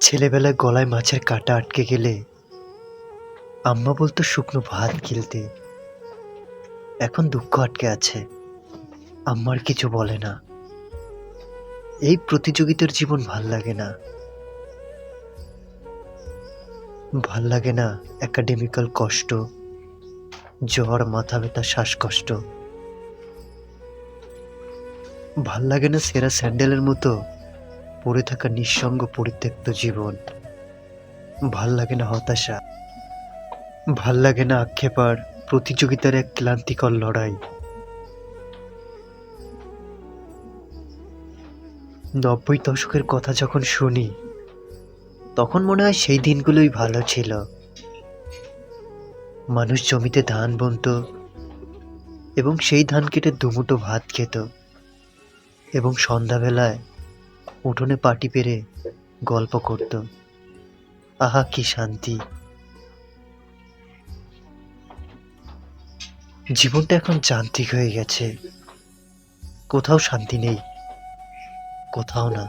ছেলেবেলায় গলায় মাছের কাঁটা আটকে গেলে আম্মা বলতো শুকনো ভাত গিলতে। এখন দুঃখ আটকে আছে, আম্মার কিছু বলে না। এই প্রতিযোগিতার জীবন ভাল লাগে না। ভাল লাগে না একাডেমিক্যাল কষ্ট, জ্বর, মাথা ব্যথা, শ্বাসকষ্ট। ভাল লাগে না সেরা স্যান্ডেলের মতো পড়ে থাকা নিঃসঙ্গ পরিত্যক্ত জীবন। ভাল লাগে না হতাশা, ভাল লাগে না আক্ষেপ আর প্রতিযোগিতার এক ক্লান্তিকর লড়াই। ৯০ দশকের কথা যখন শুনি তখন মনে হয় সেই দিনগুলোই ভালো ছিল। মানুষ জমিতে ধান বুনতো এবং সেই ধান কেটে দুমুঠো ভাত খেত, এবং সন্ধ্যাবেলায় উঠোনে পাটি পেরে গল্প করত। আহা কি শান্তি! জীবনটা এখন যান্ত্রিক হয়ে গেছে, কোথাও শান্তি নেই, কোথাও না।